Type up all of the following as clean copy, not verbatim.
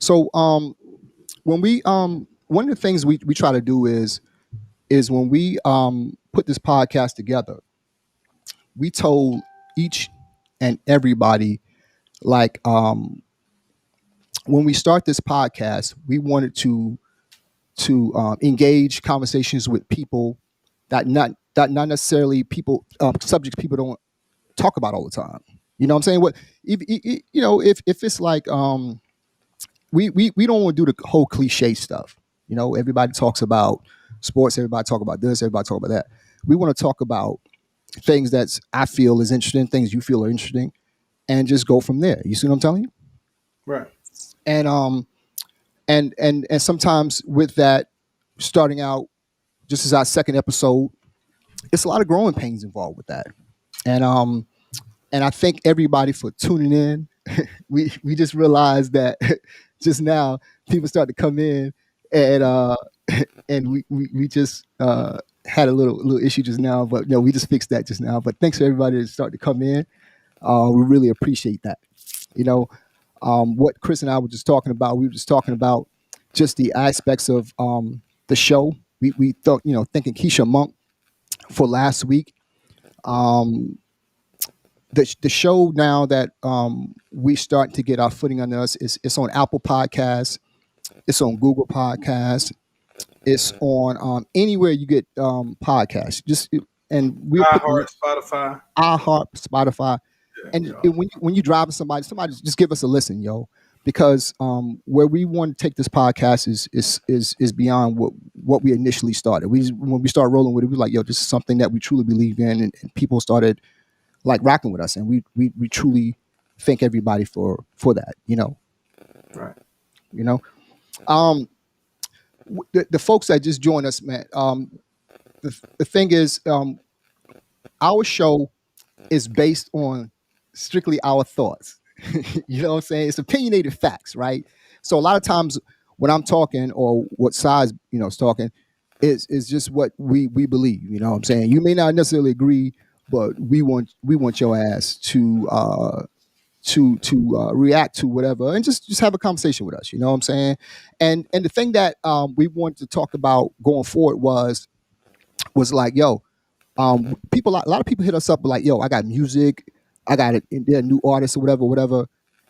So when we one of the things we try to do is when we put this podcast together, we told each and everybody like when we start this podcast, we wanted to engage conversations with people that not necessarily people subjects people don't talk about all the time. You know what I'm saying? What if it's like we don't want to do the whole cliche stuff. You know, everybody talks about sports, everybody talk about this, everybody talk about that. We want to talk about things that I feel is interesting, things you feel are interesting, and just go from there. You see what I'm telling you? Right. And and sometimes with that, starting out just as our second episode, it's a lot of growing pains involved with that. And and I thank everybody for tuning in. We just realized that just now people start to come in and and we just had a little issue just now, but we just fixed that just now. But thanks for everybody that started to come in. We really appreciate that. You know, what Chris and I were just talking about. We were just talking about just the aspects of the show. We thought, thinking Keisha Monk for last week. Um, the show now that we start to get our footing under us is it's on Apple Podcasts, it's on Google Podcasts, it's on anywhere you get podcasts. And we'll put iHeart, Spotify. iHeart, Spotify, and Yeah. when you driving somebody just give us a listen, yo, because where we want to take this podcast is beyond what we initially started. When we started rolling with it, we were like, yo, this is something that we truly believe in, and people started like rocking with us, and we truly thank everybody for that. Right. You know, um, the folks that just joined us, man. The thing is, our show is based on strictly our thoughts. You know what I'm saying? It's opinionated facts, right? So a lot of times when I'm talking or what size, is talking, is just what we believe. You know what I'm saying? You may not necessarily agree, but we want your ass to react to whatever and just have a conversation with us. You know what I'm saying? And the thing that we wanted to talk about going forward was like, yo, a lot of people hit us up like, yo, I got music, I got it, they're new artists or whatever.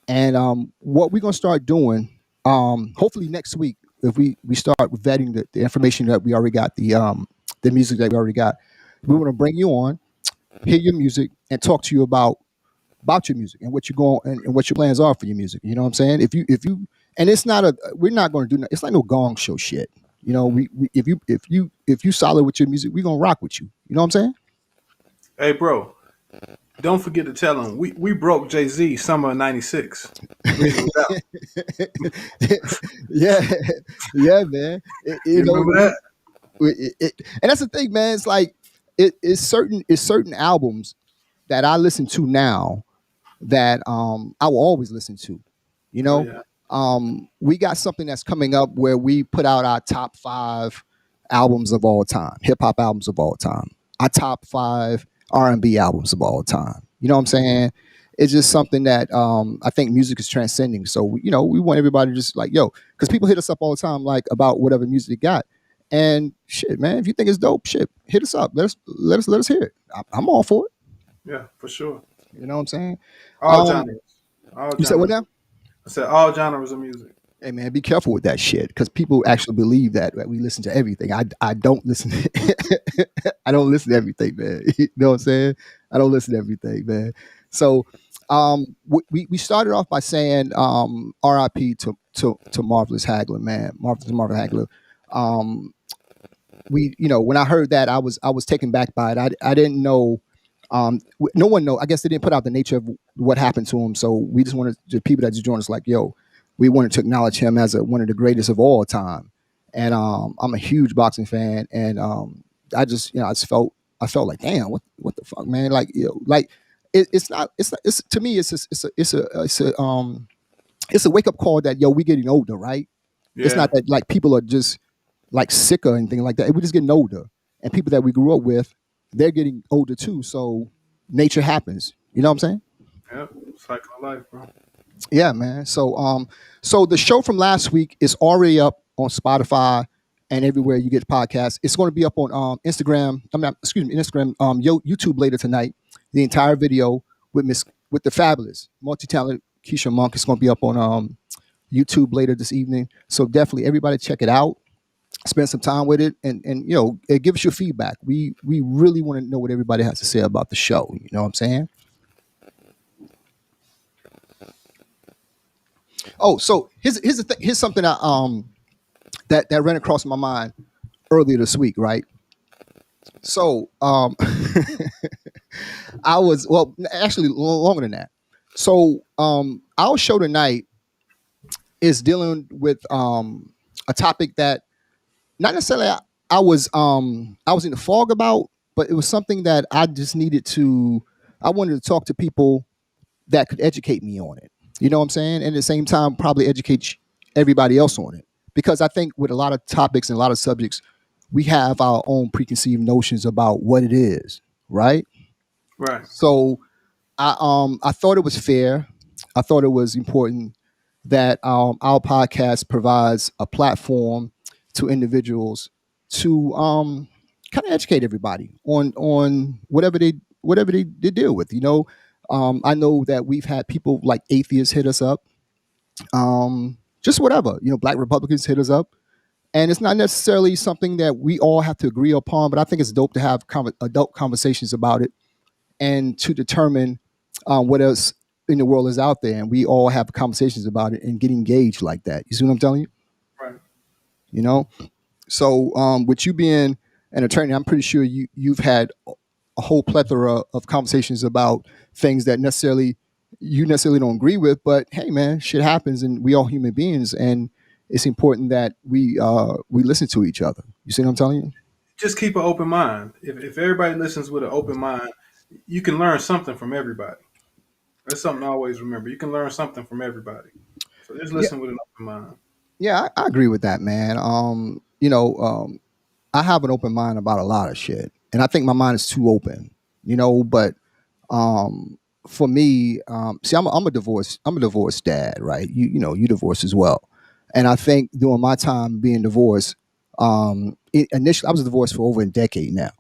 And what we're gonna start doing, hopefully next week, if we start vetting the information that we already got, the music that we already got, we want to bring you on, hear your music, and talk to you about your music and what you're going and what your plans are for your music. You know what I'm saying? If you and it's not we're not going to do it's like no gong show shit. If you solid with your music, we're gonna rock with you. You know what I'm saying? Hey, bro, don't forget to tell them we broke Jay-Z summer of '96. Yeah, yeah, man. You remember that? And that's the thing, man. It's like it's certain albums that I listen to now that I will always listen to. You Oh know, yeah. we got something that's coming up where we put out our top five albums of all time, hip hop albums of all time, our top five R&B albums of all time. You know what I'm saying? It's just something that I think music is transcending. So we want everybody to just like, yo, because people hit us up all the time like about whatever music they got. And shit, man, if you think it's dope, shit, hit us up. Let us hear it. I'm all for it. Yeah, for sure. You know what I'm saying? All Um, genres. All you said what genres. now? I said all genres of music. Hey man, be careful with that shit because people actually believe that we listen to everything. I don't listen. I don't listen to everything, man. You know what I'm saying? I don't listen to everything, man. So we started off by saying R.I.P. to Marvelous Hagler, man. Marvelous Hagler. Um, when I heard that, I was taken back by it. I didn't know. No one know. I guess they didn't put out the nature of what happened to him. So we just wanted the people that just joined us, like, yo, we wanted to acknowledge him as one of the greatest of all time. And I'm a huge boxing fan, and I felt like, damn, what the fuck, man? Like, like it's to me it's a wake up call that, yo, we getting older, right? It's Yeah. not that like people are just like sick or anything like that. We're just getting older, and people that we grew up with, they're getting older too. So nature happens. You know what I'm saying? Yep. Cycle of life, bro. Yeah, man. So the show from last week is already up on Spotify and everywhere you get podcasts. It's going to be up on Instagram. Excuse me, Instagram, YouTube later tonight. The entire video with the fabulous multi-talented Keisha Monk. It's going to be up on YouTube later this evening. So definitely, everybody check it out. Spend some time with it, and it gives you feedback. We really want to know what everybody has to say about the show. You know what I'm saying? Oh, so here's the thing. Here's something that ran across my mind earlier this week, right? So I was actually longer than that. So our show tonight is dealing with a topic that not necessarily I was in the fog about, but it was something that I just needed to. I wanted to talk to people that could educate me on it. You know what I'm saying? And at the same time, probably educate everybody else on it. Because I think with a lot of topics and a lot of subjects, we have our own preconceived notions about what it is, right? Right. So I thought it was fair. I thought it was important that our podcast provides a platform to individuals to kind of educate everybody on whatever they deal with. I know that we've had people like atheists hit us up, just whatever. Black Republicans hit us up, and it's not necessarily something that we all have to agree upon. But I think it's dope to have adult conversations about it and to determine what else in the world is out there, and we all have conversations about it and get engaged like that. You see what I'm telling you? Right. You know. So with you being an attorney, I'm pretty sure you've had a whole plethora of conversations about things that you necessarily don't agree with. But hey, man, shit happens, and we all human beings, and it's important that we listen to each other. You see what I'm telling you? Just keep an open mind. If everybody listens with an open mind, you can learn something from everybody. That's something to always remember. You can learn something from everybody. So just Yeah, listen with an open mind. yeah, I agree with that, man. I have an open mind about a lot of shit, and I think my mind is too open. But um, for me, see, I'm a divorced dad, right? You divorced as well, and I think during my time being divorced, initially I was divorced for over a decade now,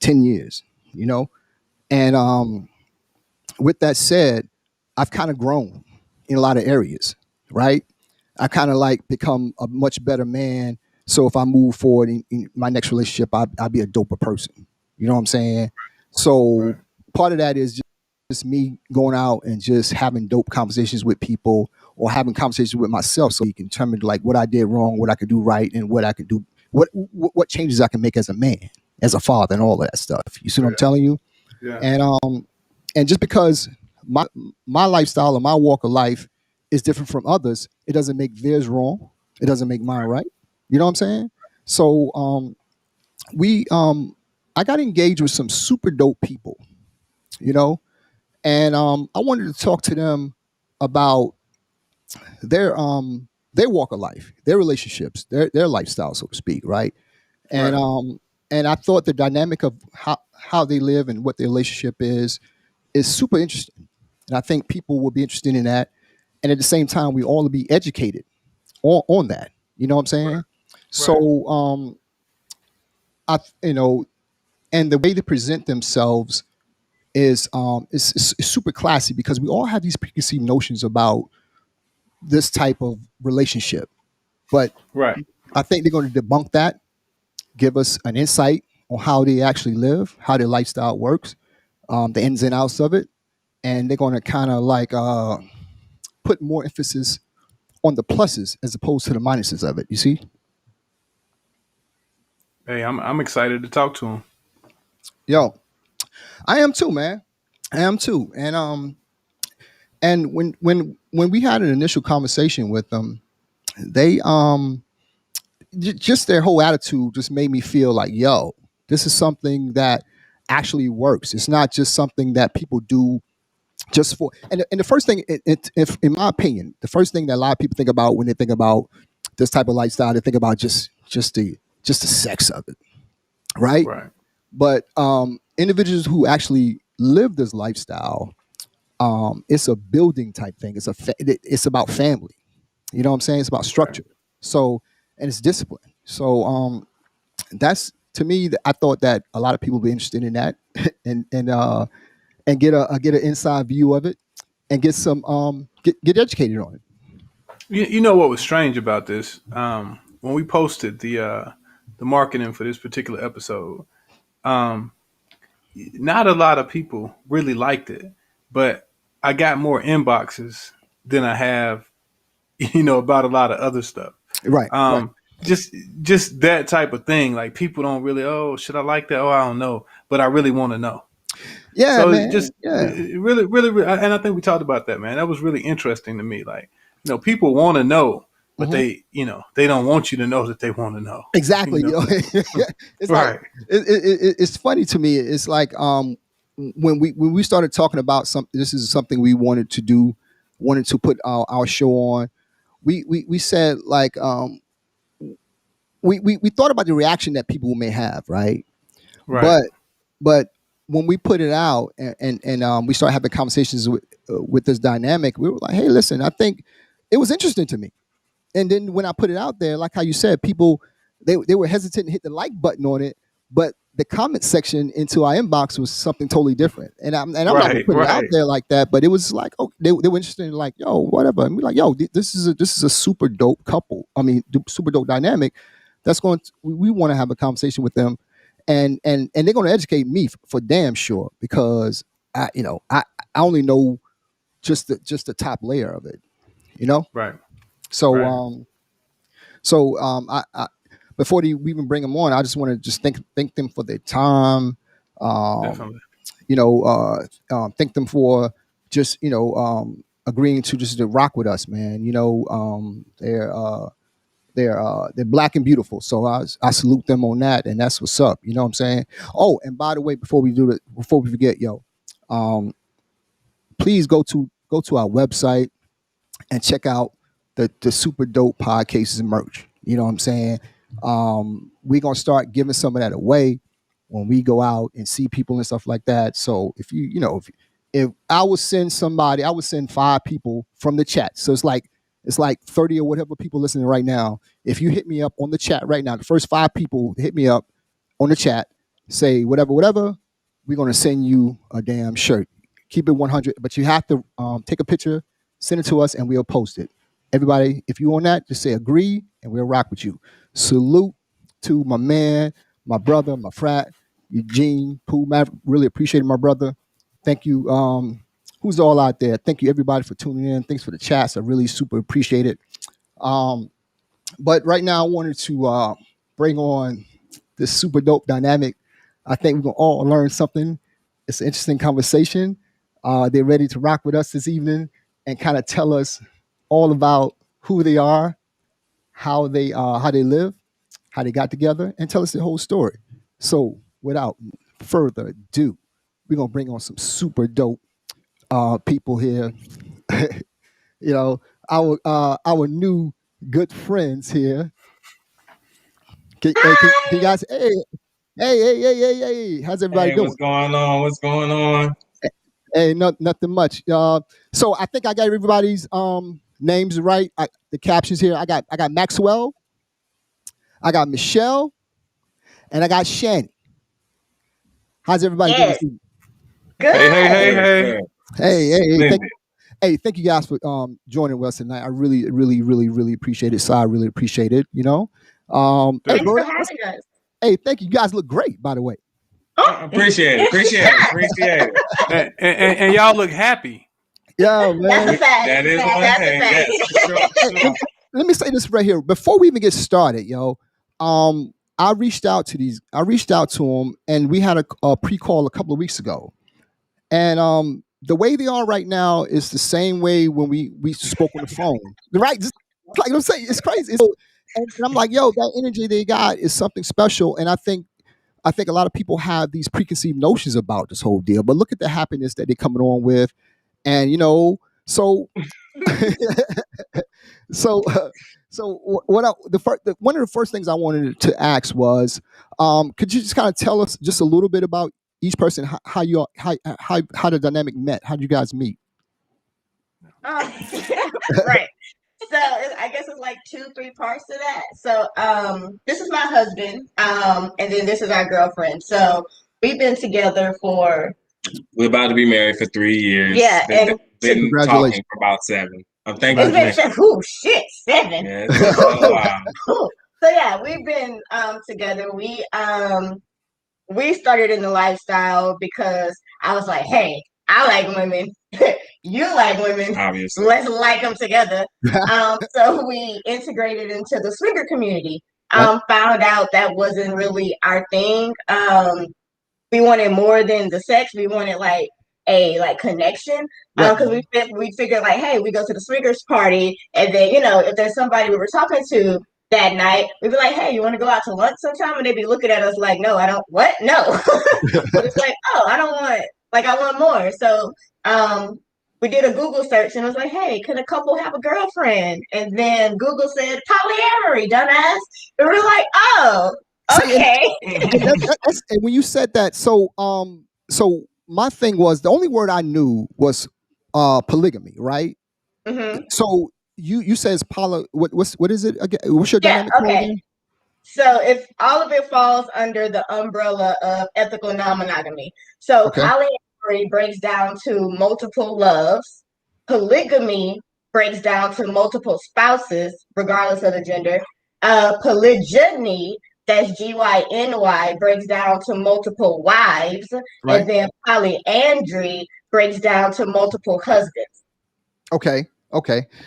10 years. You know, and with that said, I've kind of grown in a lot of areas, right? I kind of like become a much better man. So if I move forward in my next relationship, I'll be a doper person. You know what I'm saying? So Right. part of that is just me going out and just having dope conversations with people or having conversations with myself so you can determine like what I did wrong, what I could do right, and what I could do, what changes I can make as a man, as a father, and all of that stuff. You see what I'm Yeah. telling you? Yeah. And just because my my lifestyle or my walk of life is different from others, it doesn't make theirs wrong. It doesn't make mine right. You know what I'm saying? So we I got engaged with some super dope people, you know, and I wanted to talk to them about their walk of life, their relationships, their lifestyle, so to speak, right? And Right. I thought the dynamic of how they live and what their relationship is super interesting. And I think people will be interested in that. And at the same time, we all be educated on that. You know what I'm Right. saying? Right. So I and the way they present themselves is super classy because we all have these preconceived notions about this type of relationship. But Right. I think they're going to debunk that, give us an insight on how they actually live, how their lifestyle works, the ins and outs of it, and they're going to kind of like put more emphasis on the pluses as opposed to the minuses of it. You see? Hey, I'm excited to talk to him. Yo, I am too, man. I am too. And when we had an initial conversation with them, they just their whole attitude just made me feel like, yo, this is something that actually works. It's not just something that people do just for. And the first thing, if in my opinion, the first thing that a lot of people think about when they think about this type of lifestyle, they think about just the sex of it, right? Right. But individuals who actually live this lifestyle it's a building type thing. It's about family. You know what I'm saying? It's about Right. structure. So, and it's discipline. So that's, to me, I thought that a lot of people would be interested in that, and get an inside view of it, and get some get educated on it. You know what was strange about this? When we posted the marketing for this particular episode, um, not a lot of people really liked it, but I got more inboxes than I have, about a lot of other stuff. Right, right. Um, just that type of thing. Like people don't really, oh, should I like that? Oh, I don't know, but I really want to know. Yeah, So it man. just Yeah. it really, and I think we talked about that, man. That was really interesting to me. Like, people want to know, but Mhm. they don't want you to know that they want to know. You Exactly. know, It's like right, it's funny to me. It's like when we started talking about something. This is something we wanted to do, wanted to put our show on. We said like we thought about the reaction that people may have, right? right, But when we put it out, and we started having conversations with this dynamic, we were like, hey, listen, I think it was interesting to me. And then when I put it out there, like how you said, people they were hesitant to hit the like button on it, but the comment section into our inbox was something totally different. And I'm not gonna right, put it out right, there like that, but it was like, oh, they were interested in, like, yo, whatever. And we're like, yo, this is a super dope couple. I mean, super dope dynamic. That's going to, we want to have a conversation with them, and they're going to educate me for damn sure, because I only know just the top layer of it, you know. right, So right. I before we even bring them on, I just want to just thank them for their time. Um, Definitely. thank them for just agreeing to just to rock with us, man. They're black and beautiful, so I salute them on that, and that's what's up. You know what I'm saying? Oh, and by the way, before we forget, um, please go to our website and check out the super dope Podcases merch. You know what I'm saying? We're gonna start giving some of that away when we go out and see people and stuff like that. So if I would send somebody, I would send 5 people from the chat. So it's like 30 or whatever people listening right now. If you hit me up on the chat right now, the first 5 people hit me up on the chat, say whatever, we're gonna send you a damn shirt. Keep it 100, but you have to take a picture, send it to us, and we'll post it. Everybody, if you on that, just say agree, and we'll rock with you. Salute to my man, my brother, my frat, Eugene Pooh. Really appreciate it, my brother. Thank you. Who's all out there? Thank you, everybody, for tuning in. Thanks for the chats. I really super appreciate it. Um, but right now, I wanted to bring on this super dope dynamic. I think we're gonna all learn something. It's an interesting conversation. They're ready to rock with us this evening and kind of tell us all about who they are, how they live, how they got together, and tell us the whole story. So, without further ado, we're gonna bring on some super dope people here. Our new good friends here. Can you Hi. guys? Hey, how's everybody Hey, doing? what's going on? What's going on? Hey, nothing much. So I think I got everybody's names right. The captions here. I got Maxwell, I got Michelle, and I got Shanny. How's everybody doing Yes. this evening? Hey, hey, hey, Good, Hey, hey. good. hey, Splendid. thank you guys for joining us tonight. I really, really, really, really appreciate it. So I really appreciate it. Hey, Thanks bro. for Definitely. having us. Hey, thank you. You guys look great, by the way. Oh, appreciate it. Appreciate it. Appreciate it. And y'all look happy. Yeah, That's a man. fact. That is one Hey, thing. Yes, for sure, for hey, sure. let me say this right here before we even get started, I reached out to them, and we had a pre-call a couple of weeks ago, and the way they are right now is the same way when we spoke on the phone, right? Just like I'm saying, it's crazy. And I'm like, yo, that energy they got is something special, and I think a lot of people have these preconceived notions about this whole deal, but look at the happiness that they're coming on with, and so so one of the first things I wanted to ask was, could you just kind of tell us just a little bit about each person, how the dynamic met, how did you guys meet? Right. So I guess it's like 2, 3 parts to that. So this is my husband, and then this is our girlfriend. So we've been together for We're about to be married for 3 years. yeah, and Been talking Congratulations. for about 7. Thank you. it's been Congratulations. oh shit 7. Yeah, it's been a while. So yeah, we've been together. We started in the lifestyle because I was like, hey, I like women. You like women. Obviously. Let's like them together. So we integrated into the swinger community. Right. Found out that wasn't really our thing. We wanted more than the sex. We wanted like a connection. Right. Because we figured like, hey, we go to the swingers party, and then if there's somebody we were talking to that night, we'd be like, hey, you want to go out to lunch sometime? And they'd be looking at us like, no, I don't. What? No. But it's like, oh, I don't want. Like, I want more. So, we did a Google search and it was like, hey, can a couple have a girlfriend? And then Google said polyamory, dumbass. And we're like, oh, See, okay. and when you said that, so my thing was the only word I knew was polygamy, right? Mm-hmm. So you says what is it again? What's your Yeah, dynamic called okay. again? So if all of it falls under the umbrella of ethical non-monogamy. So Okay. polyamory breaks down to multiple loves. Polygamy breaks down to multiple spouses, regardless of the gender. Polygyny, that's GYNY, breaks down to multiple wives. Right. And then polyandry breaks down to multiple husbands. Okay.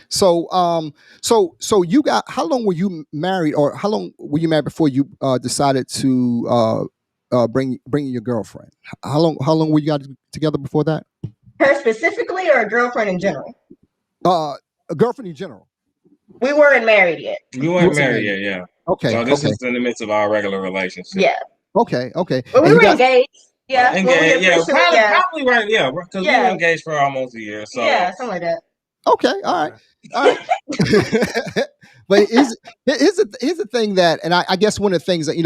So so you got, how long were you married, or how long were you married before you decided to bring your girlfriend? How long were you guys together before that? Her specifically, or a girlfriend in general? A girlfriend in general. We weren't married yet. We weren't married yet, yeah. Okay. So this is in the midst of our regular relationship. Yeah. Okay. But we And were engaged. Yeah. Engaged, yeah. probably right, yeah, because we were engaged for almost a year. So yeah, something like that. Okay, all right. But here's the thing that, and I guess one of the things that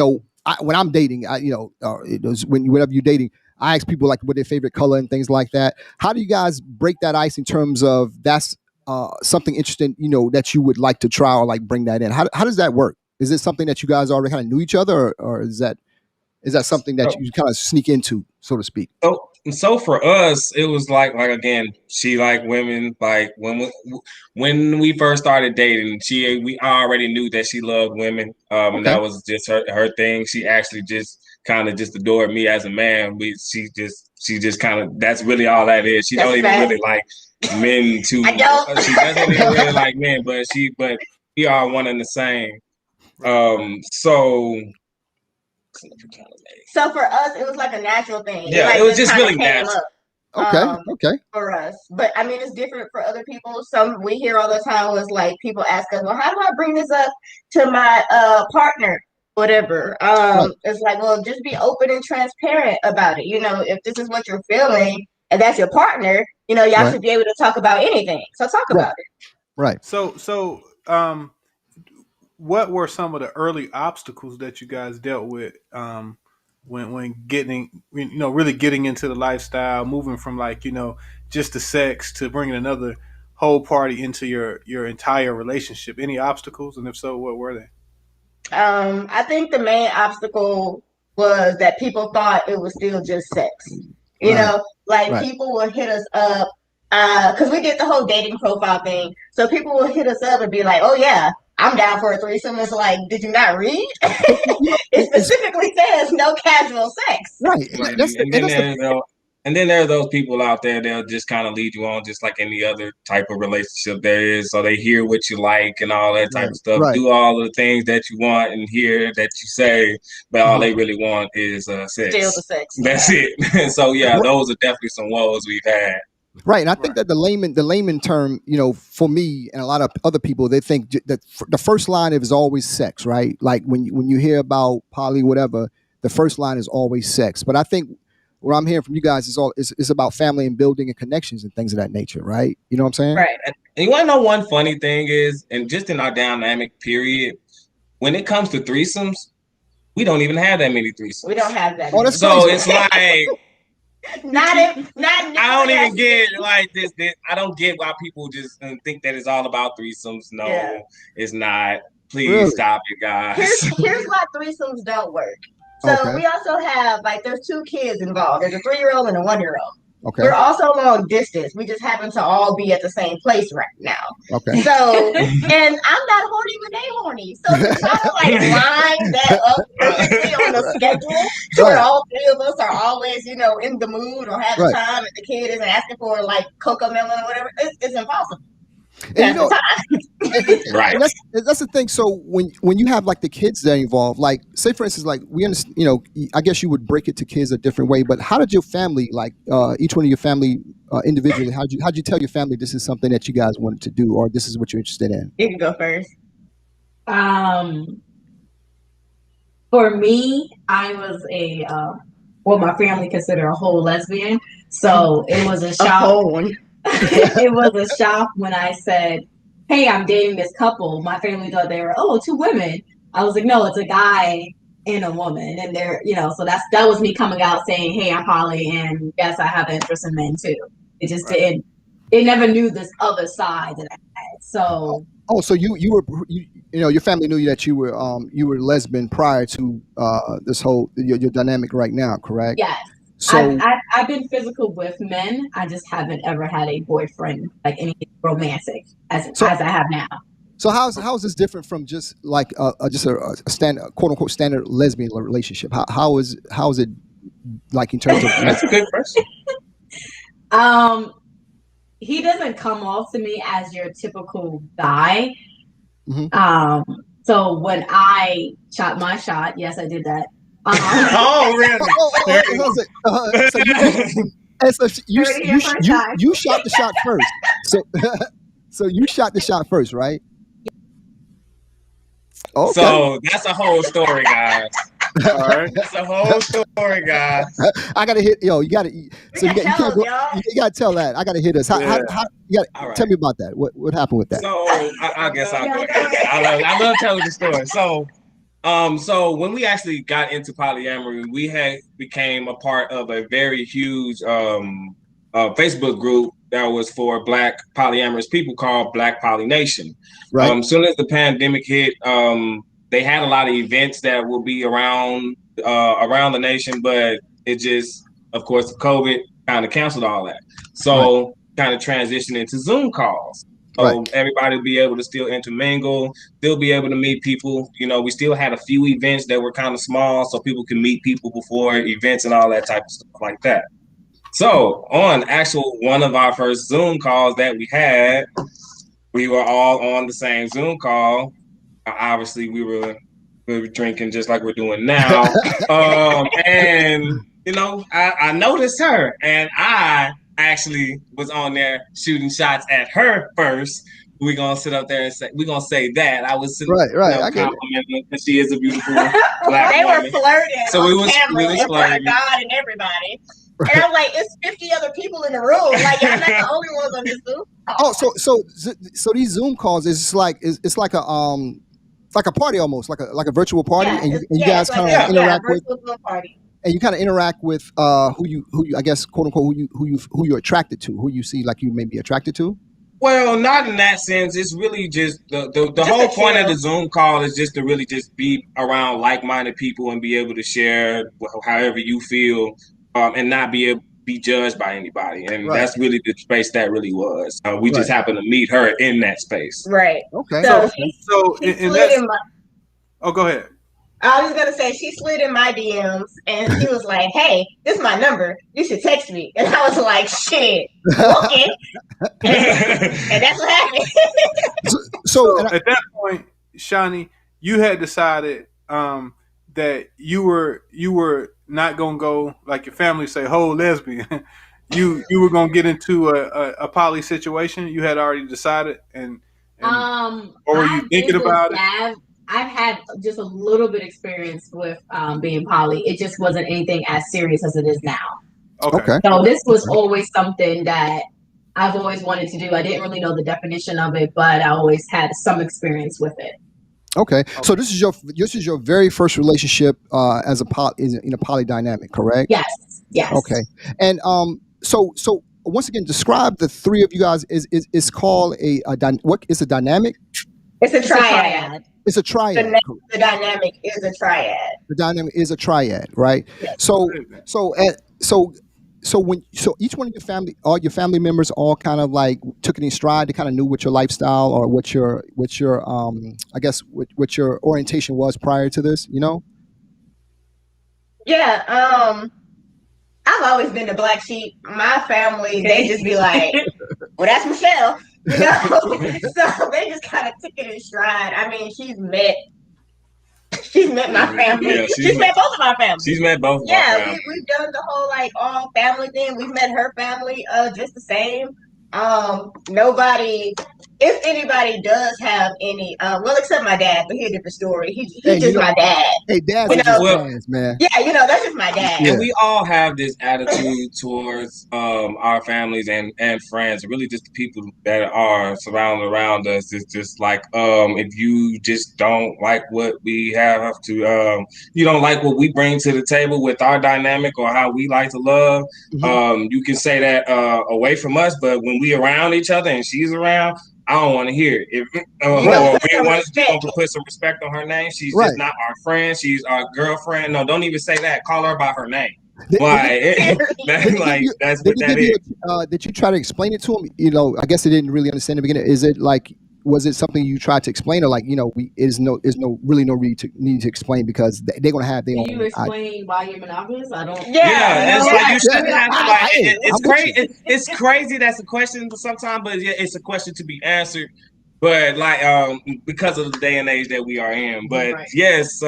when I'm dating, whenever you're dating, I ask people like what their favorite color and things like that. How do you guys break that ice in terms of that's something interesting, that you would like to try or like bring that in? How does that work? Is it something that you guys already kind of knew each other, or is that something that you kind of sneak into, so to speak? So for us, it was like again, she liked women. Like when we first started dating, we already knew that she loved women, and that was just her thing. She actually just kind of just adored me as a man. She just kind of, that's really all that is. She don't even really like men too. I don't. She doesn't even really like men, but we are one and the same. So for us, it was like a natural thing. Yeah, it was just really natural. Okay. For us, but I mean, it's different for other people. Some we hear all the time was like people ask us, well, how do I bring this up to my partner? Whatever. It's like, well, just be open and transparent about it. If this is what you're feeling and that's your partner, y'all should be able to talk about anything. So talk about it. Right. So what were some of the early obstacles that you guys dealt with when getting, really getting into the lifestyle, moving from just the sex to bringing another whole party into your entire relationship? Any obstacles, and if so, what were they? I think the main obstacle was that people thought it was still just sex. People will hit us up because we did the whole dating profile thing. So people will hit us up and be like, "Oh yeah, I'm down for a threesome." It's like, did you not read? It specifically says no casual sex. Right. And then there are those people out there, they'll just kind of lead you on just like any other type of relationship there is. So they hear what you like and all that type of stuff, do all of the things that you want and hear that you say, but all they really want is sex. Still the sex. That's it. So yeah, those are definitely some woes we've had. Right, and I think that the layman term, for me and a lot of other people, they think that the first line is always sex, right? Like when you hear about poly, whatever, the first line is always sex. But I think what I'm hearing from you guys is about family and building and connections and things of that nature, right? You know what I'm saying? Right. And you want to know one funny thing is, and just in our dynamic period, when it comes to threesomes, we don't even have that many threesomes. We don't have that. So it's like Not I don't even get like this. I don't get why people just think that it's all about threesomes. No, it's not. Please stop it, guys. Here's why threesomes don't work. So Okay. we also have there's 2 kids involved. There's a 3-year-old and a 1-year-old. Okay. We're also long distance. We just happen to all be at the same place right now. Okay. So, and I'm not horny when they horny. So to try to line that up perfectly on the schedule to where all 3 of us are always, in the mood or having time, and the kid isn't asking for cocoa melon or whatever, it's impossible. And right. That's the thing. So when you have the kids that are involved, say for instance, we understand, I guess you would break it to kids a different way. But how did your family, each one of your family individually, how'd you tell your family this is something that you guys wanted to do, or this is what you're interested in? You can go first. For me, I was what my family considered a whole lesbian. So it was a shock. It was a shock when I said, hey, I'm dating this couple. My family thought they were, 2 women. I was like, no, it's a guy and a woman. And they're, so that was me coming out saying, hey, I'm poly, and yes, I have interest in men too. It just didn't, it never knew this other side that I had. So so you were your family knew that you were lesbian prior to this whole your dynamic right now, correct? Yes. So I've been physical with men. I just haven't ever had a boyfriend, anything romantic as I have now. So how is this different from just a standard, quote unquote, standard lesbian relationship? How is it in terms of? That's a good question. He doesn't come off to me as your typical guy. Mm-hmm. So when I shot my shot, yes, I did that. Oh, really? So you shot the shot first. So you shot the shot first, right? Okay. So that's a whole story, guys. All right, that's a whole story, guys. I gotta hit you gotta. So you gotta tell that. I gotta hit us. How you gotta tell me about that. What happened with that? So I guess I'll go. I love telling the story. So when we actually got into polyamory, we became a part of a very huge Facebook group that was for Black polyamorous people called Black Poly Nation. Right. Soon as the pandemic hit, they had a lot of events that will be around the nation, but it just, of course, COVID kind of canceled all that. So kind of transitioned into Zoom calls. So everybody will be able to still intermingle, still be able to meet people. We still had a few events that were kind of small so people can meet people before events and all that type of stuff like that. So on one of our first Zoom calls that we had, we were all on the same Zoom call. Obviously, we were drinking just like we're doing now. And, I noticed her, and I actually was on there shooting shots at her first. We're gonna sit up there and say that I was complimenting that she is a beautiful Black they woman. Were flirting. So we was in front of God and everybody. Right. And I'm like, it's 50 other people in the room. Y'all not the only ones on this Zoom call. So these Zoom calls is it's like a party almost, like a virtual party, and you guys kind of interact with. Party. And you kind of interact with who you I guess, quote unquote, who you're attracted to, who you see you may be attracted to. Well, not in that sense. It's really just the whole point of the Zoom call is just to really just be around like-minded people and be able to share however you feel, and not be judged by anybody. And that's really the space that really was. We just happened to meet her in that space. Right. Okay. So in that. Oh, go ahead. I was gonna say she slid in my DMs and she was like, "Hey, this is my number. You should text me." And I was like, "Shit, okay." and that's what happened. so at that point, Shanny, you had decided that you were not gonna go like your family say, "Whole lesbian." you were gonna get into a poly situation. You had already decided, or were you thinking about it? I've had just a little bit experience with being poly. It just wasn't anything as serious as it is now. Okay. So this was always something that I've always wanted to do. I didn't really know the definition of it, but I always had some experience with it. Okay. So this is your very first relationship as in a poly dynamic, correct? Yes. Yes. Okay. And so once again, describe the three of you guys. Is called what is a dynamic? It's a triad. It's a triad. The dynamic is a triad. The dynamic is a triad, right? Yes. So each one of all your family members all kind of like took it in stride. They kind of knew what your lifestyle or what your I guess what your orientation was prior to this, you know? Yeah, I've always been the black sheep. My family, they just be like, well, that's Michelle, you know? So they just kind of took it in stride. I mean, she's met my family. Yeah, she's met both of our families. She's met both of our Yeah, families. we've done the whole like all family thing. We've met her family just the same. Nobody, if anybody does have any, well, except my dad, but he's a different story. He's just my dad. Hey, dads are just dads, man. Yeah, that's just my dad. And we all have this attitude towards our families and friends, really just the people that are surrounded around us. It's just like if you just don't like what we have to, you don't like what we bring to the table with our dynamic or how we like to love, you can say that away from us. But when we around each other and she's around, I don't want to hear it. If we want to put some respect on her name, she's just not our friend. She's our girlfriend. No, don't even say that. Call her by her name. That's what that is. Did you try to explain it to him? You know, I guess they didn't really understand in the beginning. Is it like, was it something you tried to explain, or like, you know, is no need to explain because they're gonna have their own. Can you explain why you're monogamous? I don't. Yeah, it's like you shouldn't have to. Like, it's crazy. It's crazy. That's a question sometimes, but yeah, it's a question to be answered. But like, because of the day and age that we are in. But yes,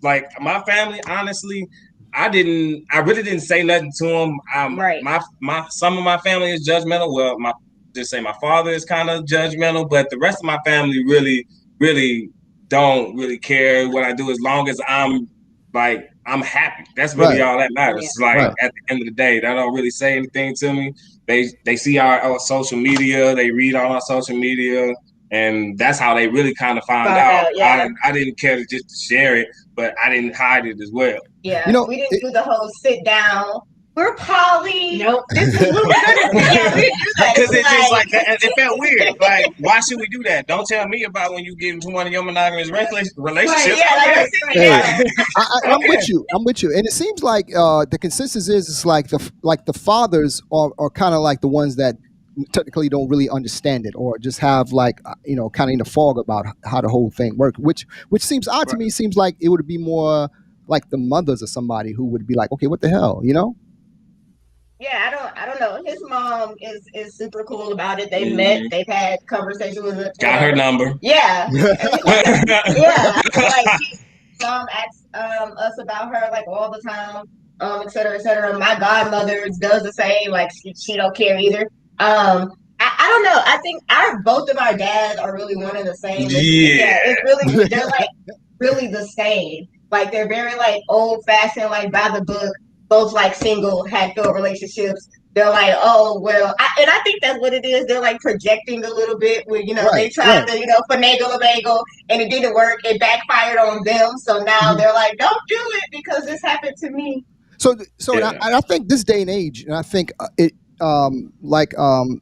like my family, honestly, I really didn't say nothing to them. Some of my family is judgmental. Well, my father is kind of judgmental, but the rest of my family really, really don't really care what I do as long as I'm happy. That's really all that matters. Like at the end of the day, they don't really say anything to me. They see our social media, they read on our social media, and that's how they really kind of found out. I didn't care to just share it, but I didn't hide it as well. Yeah, we didn't do the whole sit down. We're poly. Nope. This is what we're gonna do. Yeah, we didn't do that. Because it's just like it felt weird. Like, why should we do that? Don't tell me about when you get into one of your monogamous relationships. I'm with you. And it seems like the consensus is it's like the fathers are kind of like the ones that technically don't really understand it, or just have like kind of in the fog about how the whole thing works, which seems odd to me. Seems like it would be more like the mothers or somebody who would be like, okay, what the hell, Yeah, I don't know. His mom is super cool about it. They've met, they've had conversations with her. Got her number. Yeah. Yeah. Like mom asks us about her like all the time, et cetera, et cetera. My godmother does the same, like she don't care either. I don't know. I think both of our dads are really one and the same. It's really they're like really the same. Like they're very like old fashioned, like by the book. Both like single, had failed relationships. They're like, oh well, and I think that's what it is. They're like projecting a little bit, where they tried to finagle a bagel and it didn't work. It backfired on them, so now they're like, don't do it because this happened to me. So and I think this day and age, and I think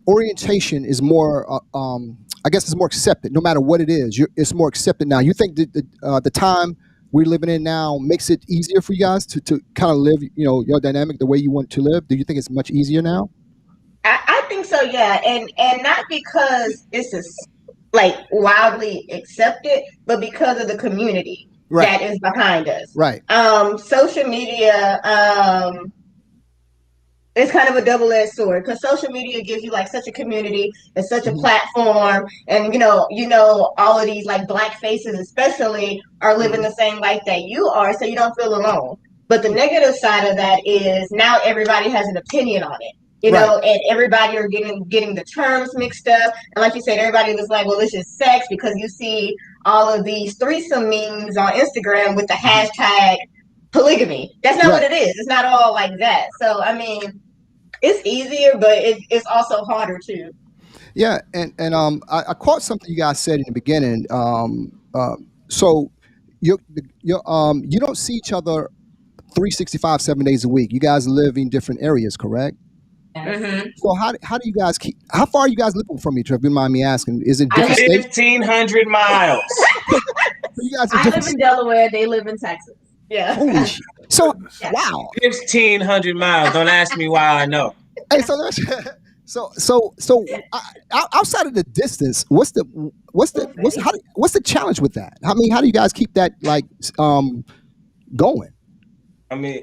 orientation is more. I guess it's more accepted, no matter what it is. It's more accepted now. You think that the time we're living in now makes it easier for you guys to kind of live, your dynamic the way you want to live? Do you think it's much easier now? I think so, yeah, and not because this is like wildly accepted, but because of the community that is behind us. Right. Social media. It's kind of a double-edged sword because social media gives you like such a community and such a platform, and all of these like black faces especially are living the same life that you are, so you don't feel alone. But the negative side of that is now everybody has an opinion on it, and everybody are getting the terms mixed up. And like you said, everybody was like, well, this is sex, because you see all of these threesome memes on Instagram with the hashtag polygamy. That's not what it is. It's not all like that. So I mean, it's easier, but it's also harder too. Yeah, and I caught something you guys said in the beginning. So you you don't see each other 365 7 days a week. You guys live in different areas, correct? Mm-hmm. So how do you guys keep? How far are you guys living from each other? If you don't mind me asking, is it different states? 1,500 miles. You guys are I different. live in Delaware. They live in Texas. Yeah. Holy shit! So Goodness. wow. 1,500 miles. Don't ask me why I know. Hey, so that's outside of the distance, what's the challenge with that? I mean, how do you guys keep that like going? I mean,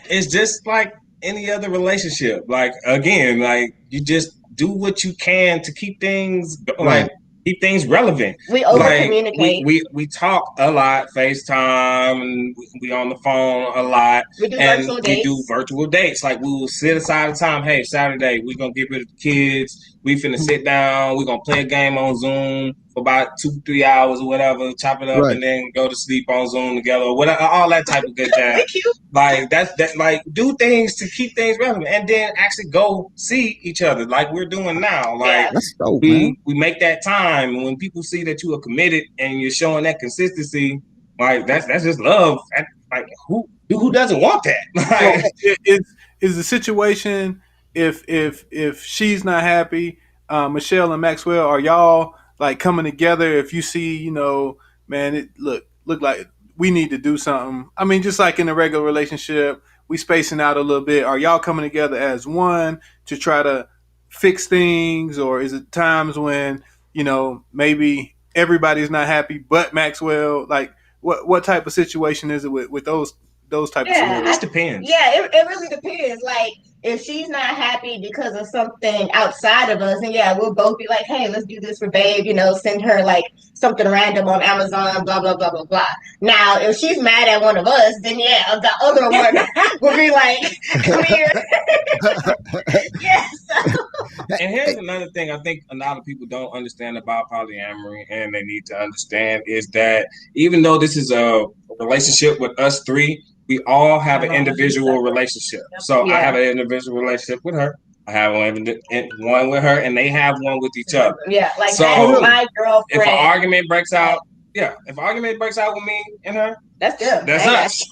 it's just like any other relationship. Like again, like you just do what you can to keep things Right. keep things relevant. We over communicate. We talk a lot, FaceTime, and we on the phone a lot. We do And virtual we dates. do virtual dates. Like we will sit aside a time. Hey, Saturday we're gonna get rid of the kids. We finna sit down. We're gonna play a game on Zoom for about 2-3 hours or whatever. Chop it up Right. and then go to sleep on Zoom together. Or whatever, all that type of good jazz. Like that. Like do things to keep things relevant, and then actually go see each other like we're doing now. Like That's dope, man. we make that time, and when people see that you are committed and you're showing that consistency, like that's just love. Like who doesn't want that? So Like, is the situation if she's not happy, Michelle and Maxwell, are y'all like coming together? If you see, man, it look like we need to do something. I mean, just like in a regular relationship, we spacing out a little bit. Are y'all coming together as one to try to fix things, or is it times when maybe everybody's not happy but Maxwell? Like, what type of situation is it with those type of Yeah, scenarios? it just depends. Yeah, it really depends. Like, if she's not happy because of something outside of us, and yeah, we'll both be like, hey, let's do this for babe, send her like something random on Amazon, blah, blah, blah, blah, blah. Now, if she's mad at one of us, then yeah, the other one will be like, come here. Yes. And here's another thing I think a lot of people don't understand about polyamory, and they need to understand is that even though this is a relationship with us three, we all have an individual relationship. So I have an individual relationship with her. I have one with her, and they have one with each other. Yeah, like So, that's my girlfriend. If an argument breaks out, with me and her, that's good. That's us.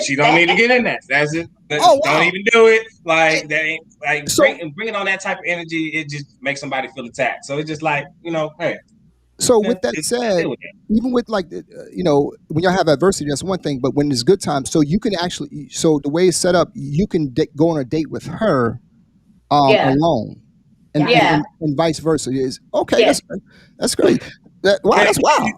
She don't need to get in that. That's it. Wow. Don't even do it. Like that ain't like bringing on that type of energy. It just makes somebody feel attacked. So it's just like hey. So with that said, even with like when y'all have adversity, that's one thing. But when it's good times, so you can actually, so the way it's set up, you can go on a date with her alone, and vice versa. Is okay. Yeah. That's great. Wow, that's wild.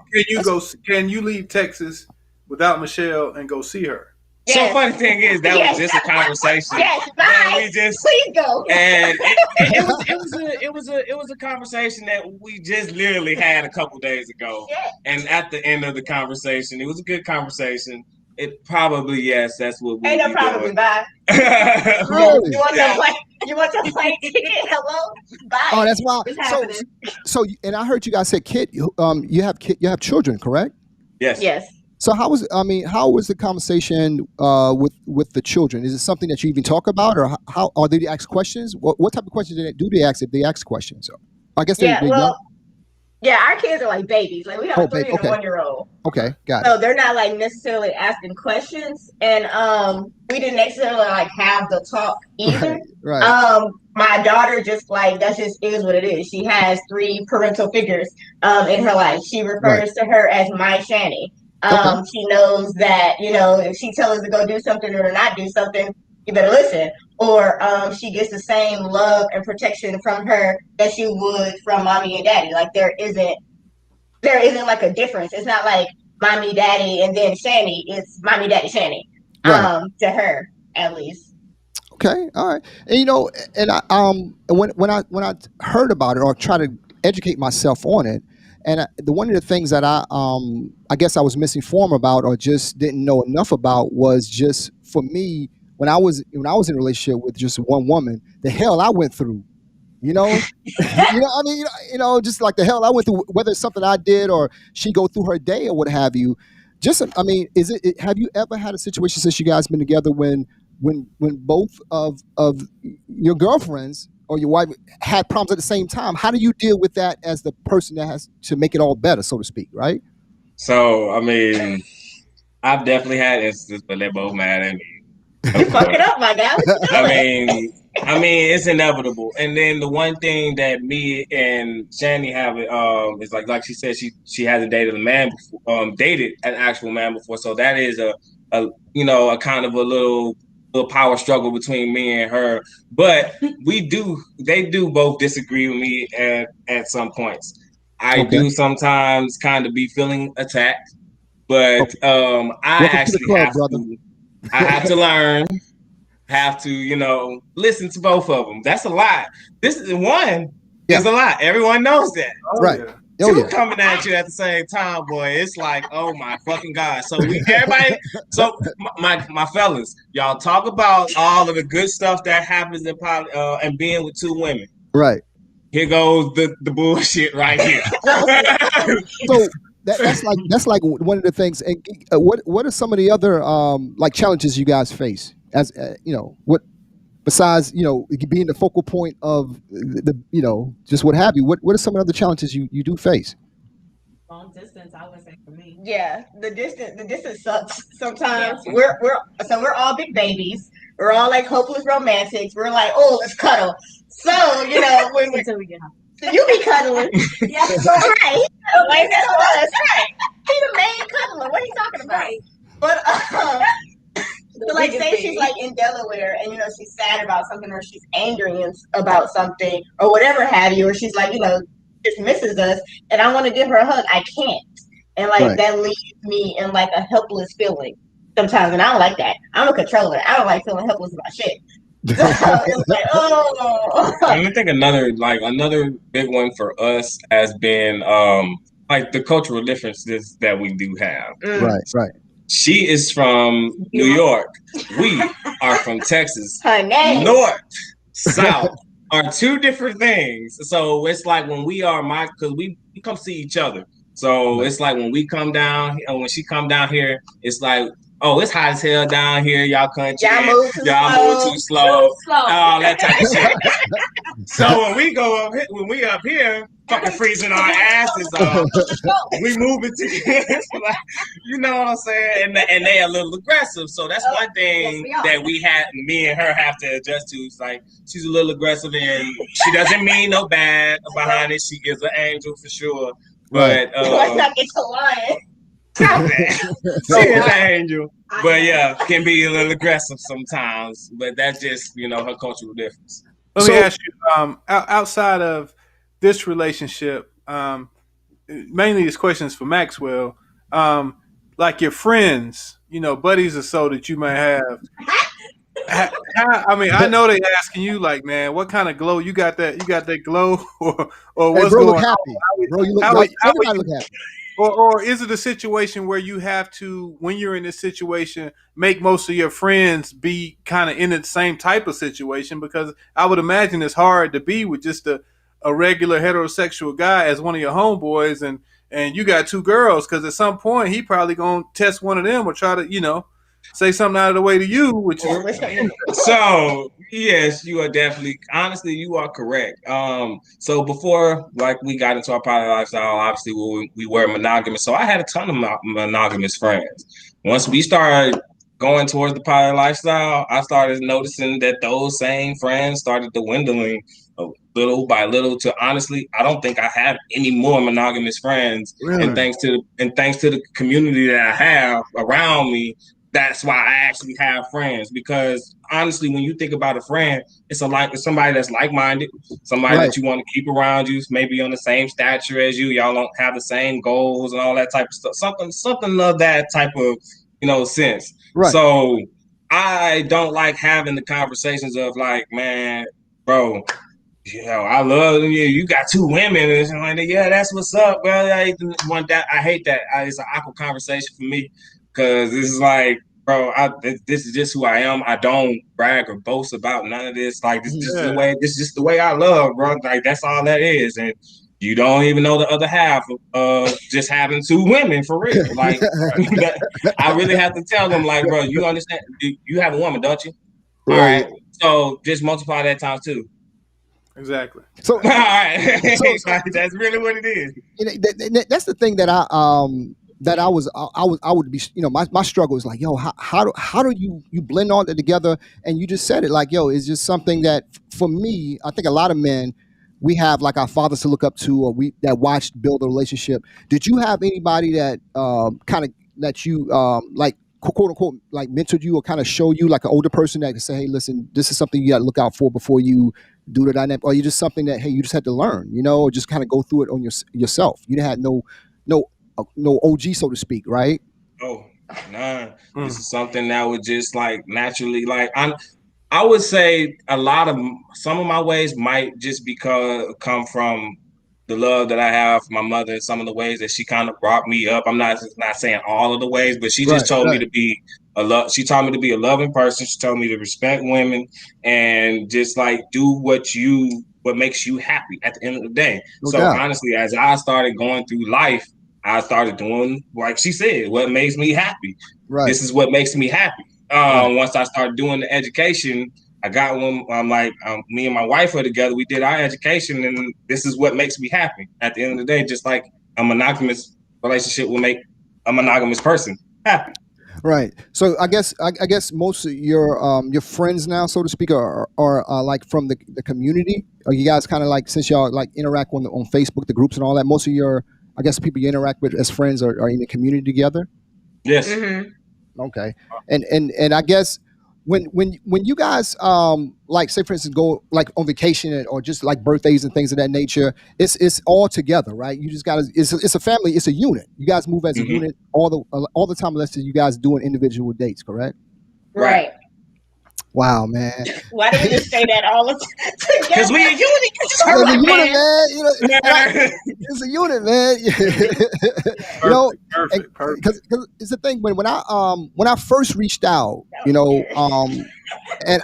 Can you leave Texas without Michelle and go see her? Yes. So funny thing is that was just a conversation. Yes, bye. Please go. And it was a conversation that we just literally had a couple days ago. Yeah. And at the end of the conversation, it was a good conversation. It probably that's what we ain't no problem. doing. Bye. Really? You want to play ticket? Hello. Bye. Oh, that's wild. It's happening. So, and I heard you guys say you have children, correct? Yes. So how was the conversation with the children? Is it something that you even talk about, or how are they ask questions? What type of questions do they ask if they ask questions? I guess they're young. Yeah, our kids are like babies. Like we have a 3 and a 1-year-old. Okay, got it. So they're not like necessarily asking questions, and we didn't necessarily like have the talk either. Right. My daughter just that just is what it is. She has 3 parental figures in her life. She refers to her as my Shanny. She knows that, if she tells us to go do something or to not do something, you better listen. Or she gets the same love and protection from her that she would from mommy and daddy. Like there isn't like a difference. It's not like mommy, daddy, and then Shanny. It's mommy, daddy, Shanny. To her at least. Okay, all right. And and I when I heard about it or tried to educate myself on it, and one of the things that I guess I was misinformed about or just didn't know enough about was just for me when I was in a relationship with just one woman, the hell I went through. Just like the hell I went through, whether it's something I did or she go through her day or what have you. Just, have you ever had a situation since you guys been together when both of your girlfriends or your wife had problems at the same time? How do you deal with that as the person that has to make it all better, so to speak, right? So I mean, I've definitely had instances, but they're both mad at me. You fuck it up, my guy. I mean, it's inevitable. And then the one thing that me and Shanny have is like she said, she hasn't dated a man before, dated an actual man before. So that is a kind of a little power struggle between me and her. But they do both disagree with me at some points. I do sometimes kind of be feeling attacked, but I actually have to learn. Have to, listen to both of them. That's a lot. This is one is a lot. Everyone knows that. Right. Two coming at you at the same time, boy. It's like, oh my fucking God. So my fellas, y'all talk about all of the good stuff that happens in and being with two women. Right. Here goes the bullshit right here. So that's like one of the things. And what are some of the other like challenges you guys face? As what besides being the focal point of the just what have you, what are some of the other challenges you do face? Long distance, I would say, for me. Yeah, the distance sucks sometimes. Yeah. We're all big babies. We're all like hopeless romantics. We're like, oh, let's cuddle. So when until we get home. You be cuddling. Yeah, right. Like that's us. Right. He's the main cuddler. What are you talking about? Right. But so like say she's like in Delaware and she's sad about something or she's angry about something or whatever have you, or she's like just misses us and I want to give her a hug. I can't. And like that leaves me in like a helpless feeling sometimes, and I don't like that. I'm a controller. I don't like feeling helpless about shit. So it's like, oh. I think another big one for us has been like the cultural differences that we do have. Right. She is from New York. We are from Texas. Her name. North, South are two different things. So it's like when we are because we come see each other. So it's like when we come down, when she come down here, it's like, oh, it's hot as hell down here. Y'all country. Y'all move too slow. All that type of shit. So when we up here, fucking freezing our asses off, we moving together. Like, you know what I'm saying? And they a little aggressive. So that's one thing that me and her have to adjust to. It's like she's a little aggressive and she doesn't mean no bad behind it. She is an angel for sure. But let's not get to lying. Stop that. She is an angel. But yeah, can be a little aggressive sometimes. But that's just, her cultural difference. Let me ask you, outside of this relationship, mainly this question is for Maxwell, like your friends, buddies or so that you may have. I know they asking you like, man, what kind of glow you got? That glow, or what's going on? Happy. Bro, you look happy. Everybody look happy. Or is it a situation where you have to, when you're in this situation, make most of your friends be kind of in the same type of situation? Because I would imagine it's hard to be with just a regular heterosexual guy as one of your homeboys, and you got two girls. Because at some point he probably gonna test one of them or try to, say something out of the way to you, which is so. Yes, you are definitely. Honestly, you are correct. So before, like, we got into our poly lifestyle, obviously we were monogamous. So I had a ton of monogamous friends. Once we started going towards the poly lifestyle, I started noticing that those same friends started dwindling little by little. To honestly, I don't think I have any more monogamous friends. Really? And thanks to the community that I have around me. That's why I actually have friends, because honestly, when you think about a friend, it's somebody that's like-minded, somebody that you want to keep around you, maybe on the same stature as you. Y'all don't have the same goals and all that type of stuff. Something of that type of, sense. Right. So I don't like having the conversations of like, man, bro, I love you. You got two women, and like, yeah, that's what's up, bro. I hate that. It's an awkward conversation for me. Because this is like, bro, this is just who I am. I don't brag or boast about none of this. Like, this is just the way I love, bro. Like, that's all that is. And you don't even know the other half of just having two women, for real. Like, I really have to tell them, like, bro, you understand? You have a woman, don't you? Right. All right. So just multiply that times two. Exactly. So, all right. So that's really what it is. That's the thing that that I would be, my struggle is like, yo, how do you blend all that together? And you just said it, like, yo, it's just something that for me, I think a lot of men, we have like our fathers to look up to, or we that watched build a relationship. Did you have anybody that kind of that you like, quote unquote, like mentored you or kind of show you, like an older person that can say, hey, listen, this is something you got to look out for before you do the dynamic, or you just something that, hey, you just had to learn, or just kind of go through it on yourself. You had no OG, so to speak, right? Oh, nah. This is something that would just like naturally, like I would say some of my ways might just come from the love that I have for my mother, and some of the ways that she kind of brought me up. I'm not saying all of the ways, but she just told me to be she taught me to be a loving person. She told me to respect women and just like do what makes you happy at the end of the day. No So doubt. honestly, as I started going through life, I started doing, like she said, what makes me happy. Right. This is what makes me happy. Once I started doing the education, I got one. I'm like, me and my wife are together. We did our education, and this is what makes me happy. At the end of the day, just like a monogamous relationship will make a monogamous person happy. Right. So I guess most of your friends now, so to speak, are like from the community. Are you guys kind of like, since y'all like interact on Facebook, the groups and all that? Most of your, I guess, people you interact with as friends are in the community together. Yes. Mm-hmm. Okay. And I guess when you guys like, say for instance, go like on vacation or just like birthdays and things of that nature, it's all together, right? You just gotta, it's a family, it's a unit. You guys move as a unit all the time, unless you guys doing individual dates, correct? Right. Wow, man. Why do we just say that all the time? Because we a unit. It's a unit, man. It's a unit, man. Perfect. Because it's the thing, when I first reached out, and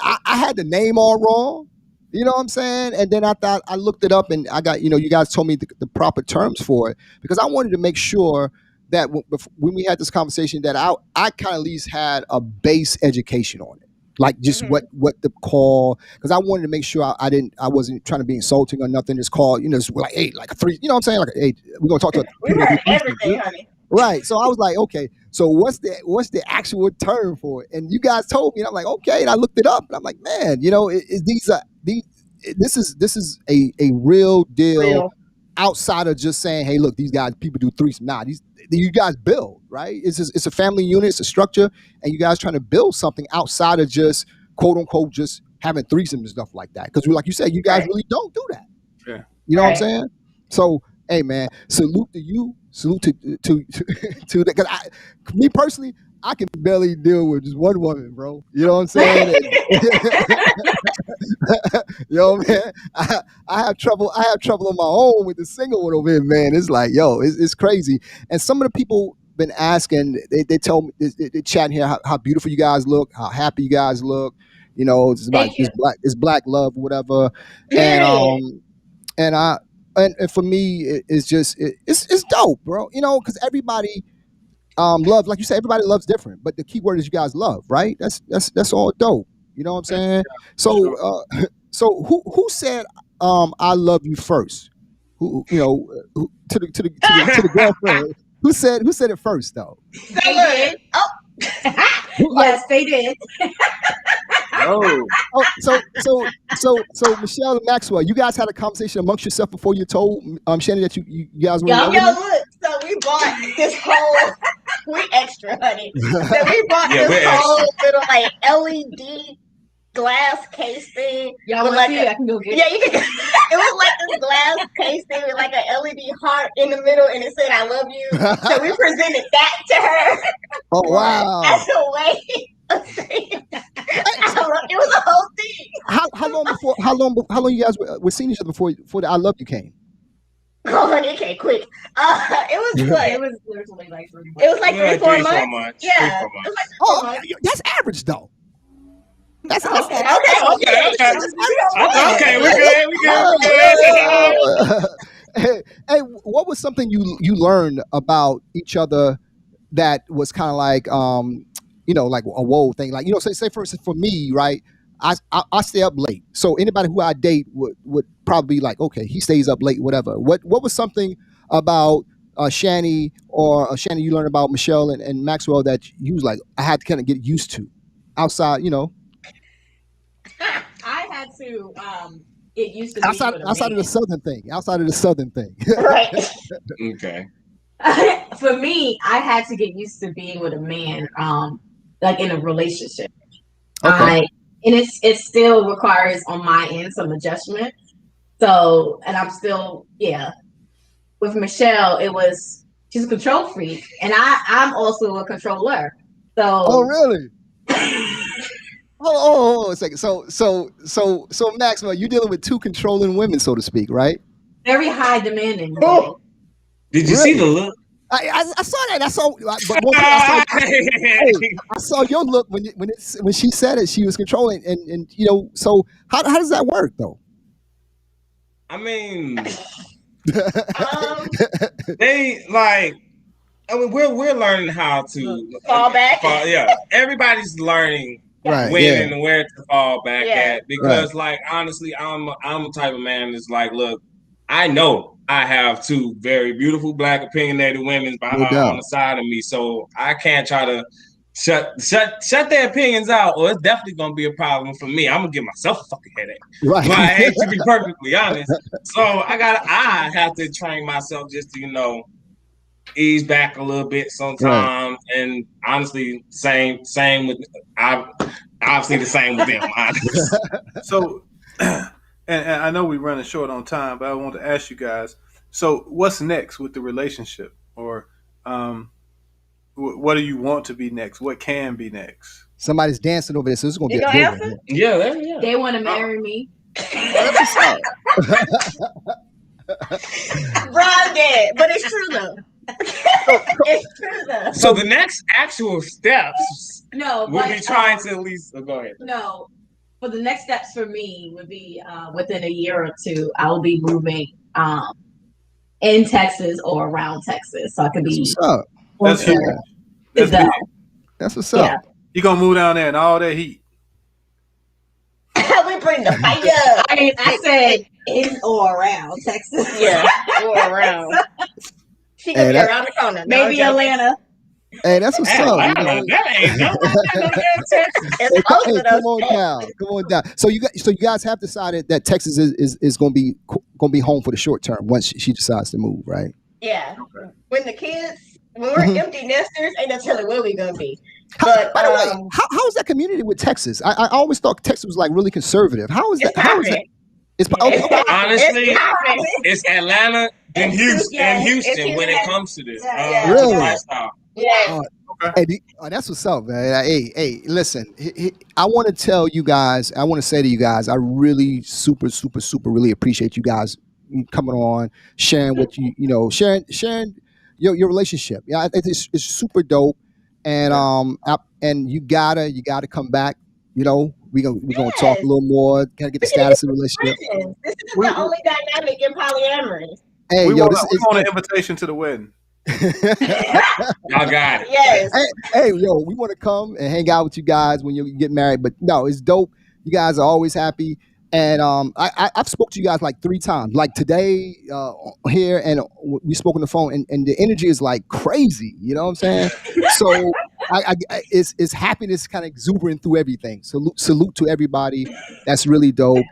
I had the name all wrong. You know what I'm saying? And then I looked it up, and I got, you guys told me the proper terms for it, because I wanted to make sure that when we had this conversation, that I kind of at least had a base education on it. Like just what the call, because I wanted to make sure I wasn't trying to be insulting or nothing. Just call, just like, hey, like a three, you know what I'm saying? Like, hey, we're gonna talk to we heard everything, honey. Right. So I was like, okay, so what's the actual term for it? And you guys told me, and I'm like, okay, and I looked it up, and I'm like, man, this is a real deal. Outside of just saying, hey, look, people do threesome. Nah, you guys build, right? It's a family unit, it's a structure, and you guys trying to build something outside of just, quote unquote, just having threesome and stuff like that. Because like you said, you guys really don't do that. Yeah. You know what I'm saying? So, hey, man, salute to you. Salute to that. Because me personally, I can barely deal with just one woman, bro. You know what I'm saying? Yo, man, I have trouble on my own with the single one over here, man. It's like, yo, it's crazy. And some of the people been asking, they tell me, they chatting here how beautiful you guys look, how happy you guys look. It's like this black love, whatever. And for me, it's just it's dope, bro. Because everybody love, like you said, everybody loves different. But the key word is you guys love, right? That's all dope. You know what I'm saying? So so who said I love you first? Who to the girlfriend? Who said it first though? They did. Oh. Yes, they did. Oh, so Michelle and Maxwell, you guys had a conversation amongst yourself before you told Shanny that you guys were. Yo, look. So we bought this whole. We extra, honey. So we bought this whole little like LED glass case thing. Y'all want to see it? I can go get it. Yeah, you can. It was like this glass case thing with like an LED heart in the middle, and it said "I love you." So we presented that to her. Oh wow! As a way of saying, it was a whole thing. How long you guys were seeing each other before the "I love you" came? Oh, honey, it came quick. It was good. It was literally like 3 months. It was like 3-4 months. Yeah. It was like 3-4 months. That's average though. That's Okay. Okay, we good. Hey, what was something you learned about each other that was kind of like like a whoa thing? Like, say for instance, for me, right? I stay up late, so anybody who I date would probably be like, okay, he stays up late, whatever. What was something about Shanny, or Shanny, you learned about Michelle and Maxwell that you was like, I had to kind of get used to outside, I had to get used to being with a outside of the man. southern thing. Right. Okay. For me, I had to get used to being with a man, like in a relationship. Okay. And it still requires on my end some adjustment. So, and I'm still, with Michelle, she's a control freak, and I'm also a controller. So, Oh, really? Hold a second. So Maxwell, you're dealing with two controlling women, so to speak, right? very high demanding. Oh. Did you see the look? I saw that. But one thing I saw your look when she said it. She was controlling, and So how does that work though? I mean, they like. I mean, we're learning how to fall back. Everybody's learning Right, when and where to fall back Yeah. at, because like honestly, I'm a type of man that's like, look, I know I have two very beautiful black opinionated women on the side of me, so I can't try to shut their opinions out, or it's definitely gonna be a problem for me. I'm gonna give myself a fucking headache. Right. But I hate to be perfectly honest. So I have to train myself just to ease back a little bit sometimes, and honestly, same with obviously the same with them. Honestly. So, and I know we're running short on time, but I want to ask you guys. So, what's next with the relationship, or what do you want to be next? What can be next? Somebody's dancing over there, so this is gonna be a good one. Yeah. They want to marry me. Brian did, but it's true though. It's true though. So the next actual steps, No, we'll be trying to at least go ahead. No, for the next steps for me would be within a year or two, I'll be moving in Texas or around Texas, so I could be. That's huge. That's big. That's what's up. You gonna move down there and all that heat? We bring the fire. I said in or around Texas. Yeah, or around. She could be around the corner. Maybe Atlanta. Hey, that's what's up. Come on down. So you guys have decided that Texas is going to be home for the short term once she decides to move, right? Yeah. Okay. When we're empty nesters, ain't no telling where we're gonna be. But by the way, how is that community with Texas? I always thought Texas was like really conservative. How is that? Honestly, it's Atlanta and Houston when it comes to this. Really? Lifestyle. Yeah. Hey, that's what's up, man. Hey, listen. I want to tell you guys. I want to say to you guys, I really super really appreciate you guys coming on, sharing what sharing your relationship. Yeah, it's super dope, and and you gotta come back. We're gonna talk a little more. Gotta get the status of the relationship. This is the only dynamic in polyamory. Hey, we want an invitation to the wedding. Y'all got it. Yes. Hey, we want to come and hang out with you guys when you get married. But no, it's dope. You guys are always happy. And I've spoke to you guys like 3 times, like today here, and we spoke on the phone, and the energy is like crazy. You know what I'm saying? So it's happiness kind of exuberant through everything. Salute to everybody. That's really dope.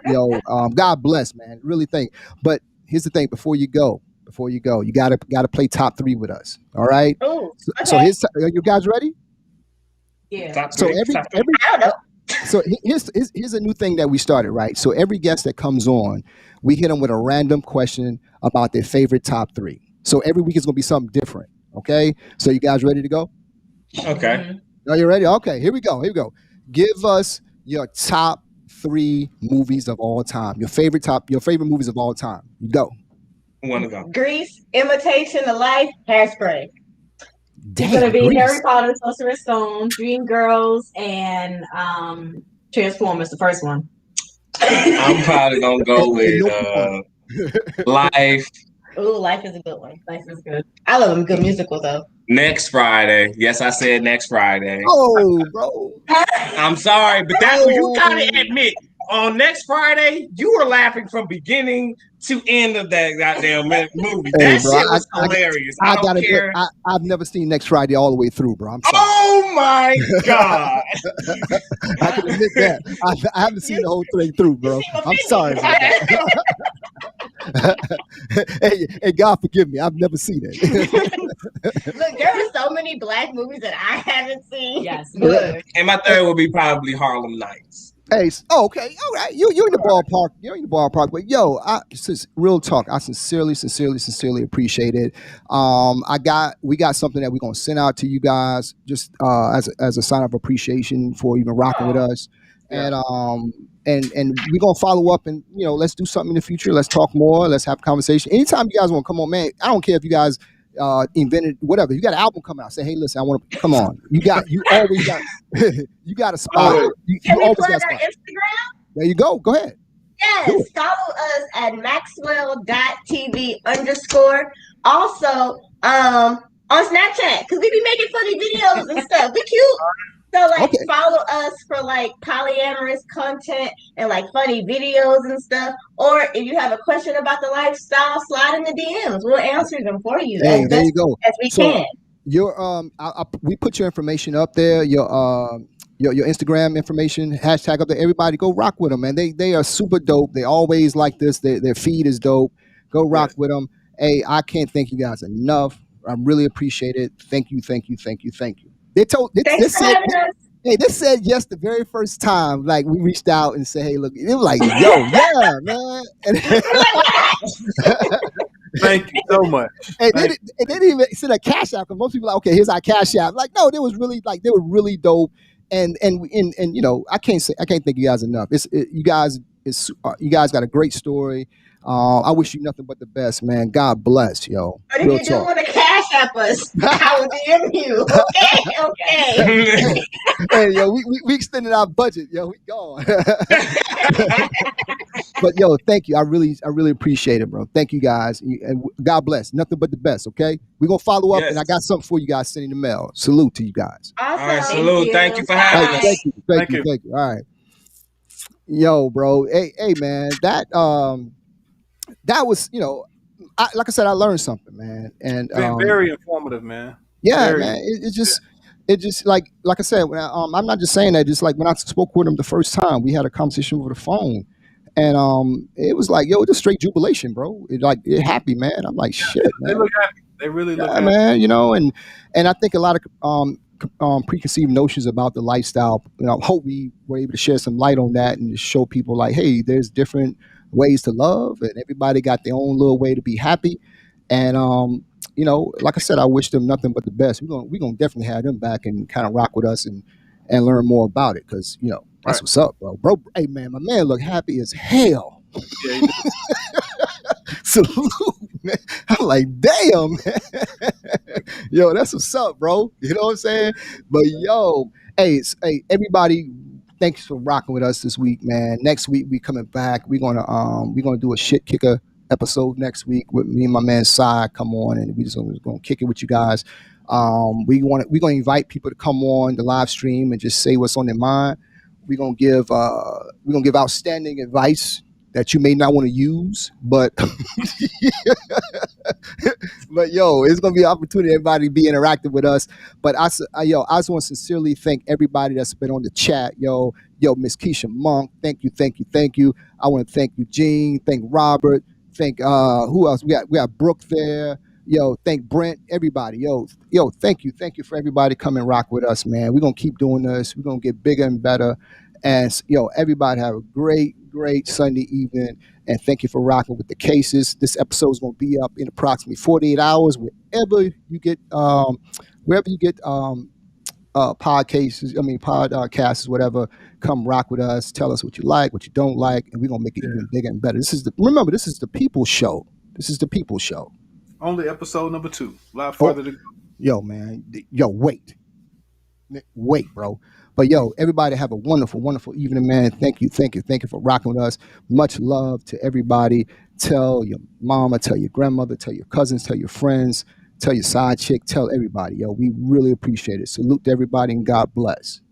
God bless, man. Really think. But here's the thing: before you go, you gotta play top 3 with us. All right. Oh, okay. So are you guys ready? Yeah. So So here's a new thing that we started, right? So every guest that comes on, we hit them with a random question about their favorite top 3. So every week is going to be something different, okay? So you guys ready to go? Okay. Are you ready? Okay, here we go. Give us your top 3 movies of all time. Your favorite movies of all time. You go. Who want to go? Grease, Imitation of Life, Hairspray. It's gonna be Harry Potter, Sorcerer's Stone, Dreamgirls, and Transformers, the first one. I'm probably gonna go with Life. Ooh, Life is a good one. Life is good. I love a good musical though. Next Friday. Yes, I said next Friday. Oh, bro. I'm sorry, but that's what you gotta admit. on next Friday, you were laughing from beginning to end of that goddamn movie. Hey, That bro, shit was hilarious. I don't gotta admit, care. I've never seen Next Friday all the way through, bro. I'm sorry. Oh my God. I can admit that. I haven't seen the whole thing through, bro. I'm sorry about that. Hey, God forgive me. I've never seen it. Look, there are so many black movies that I haven't seen. Yes. Good. And my third would be probably Harlem Nights. Hey, okay, all right. You in the ballpark. You're in the ballpark. But yo, real talk. I sincerely appreciate it. We got something that we're gonna send out to you guys just as a sign of appreciation for even rocking with us. Yeah. And we're gonna follow up and let's do something in the future. Let's talk more. Let's have a conversation. Anytime you guys want to come on, man. I don't care if you guys invented whatever. You got an album coming out. Say, hey, listen, I want to come on. You always got you got a spot. Can we always plug got a our spot. Instagram? There you go. Go ahead. Yes, follow us at maxwell.tv_. Also, on Snapchat, because we be making funny videos and stuff. We cute. So follow us for polyamorous content and funny videos and stuff. Or if you have a question about the lifestyle, slide in the DMs. We'll answer them for you as best as we can. We put your information up there. Your Instagram information hashtag up there. Everybody go rock with them, man. They are super dope. They always like this. Their feed is dope. Go rock with them. Hey, I can't thank you guys enough. I really appreciate it. Thank you. They said yes the very first time. We reached out and said, hey, look, it was like, yo, yeah, man. Thank you so much. Hey, they didn't even send a cash app because most people are like, okay, here's our cash app. No, they were really dope. And I can't thank you guys enough. You guys got a great story. I wish you nothing but the best, man. God bless, yo. But if you do want to cash app us, I will DM you. Okay. Hey, yo, we extended our budget, yo. We gone. But yo, thank you. I really appreciate it, bro. Thank you guys, and God bless. Nothing but the best. Okay, we're gonna follow up, and I got something for you guys sending the mail. Salute to you guys. Awesome. All right, salute. Thank you for having us. Thank you. All right, yo, bro. Hey, man. That was, like I said, I learned something, man, and very informative, man. Yeah, man. It just like I said, when I'm not just saying that. Just like when I spoke with him the first time, we had a conversation over the phone, and it was like, yo, just straight jubilation, bro. It happy, man. I'm like, shit, man. They look happy. They really look happy, man. And I think a lot of preconceived notions about the lifestyle. I hope we were able to shed some light on that and just show people like, hey, there's different ways to love, and everybody got their own little way to be happy. And like I said, I wish them nothing but the best. We're gonna definitely have them back and kind of rock with us and learn more about it, because that's what's up, bro. Hey, man, my man look happy as hell. Yeah, Salute, man. I'm like, damn, man. Yo, that's what's up, bro. You know what I'm saying? But yo, hey, everybody, thanks for rocking with us this week, man. Next week we coming back. We're gonna do a shit kicker episode next week with me and my man Sai come on, and we're gonna kick it with you guys. We're gonna invite people to come on the live stream and just say what's on their mind. We're gonna give outstanding advice that you may not want to use, but but yo, it's gonna be an opportunity for everybody to be interactive with us. But I just want to sincerely thank everybody that's been on the chat. Yo, Miss Keisha Monk, thank you. I want to thank Eugene, thank Robert, thank who else? We got Brooke there. Yo, thank Brent, everybody. Yo, thank you for everybody coming rock with us, man. We're gonna keep doing this. We're gonna get bigger and better. And everybody have a great Sunday evening, and thank you for rocking with the cases. This episode is going to be up in approximately 48 hours wherever you get podcasts, whatever. Come rock with us. Tell us what you like, what you don't like, and we're going to make it even bigger and better. This is the people's show. Only episode number 2. A lot further to go. Yo, man. Yo, wait, bro. But yo, everybody have a wonderful, wonderful evening, man. Thank you for rocking with us. Much love to everybody. Tell your mama, tell your grandmother, tell your cousins, tell your friends, tell your side chick, tell everybody. Yo, we really appreciate it. Salute to everybody, and God bless.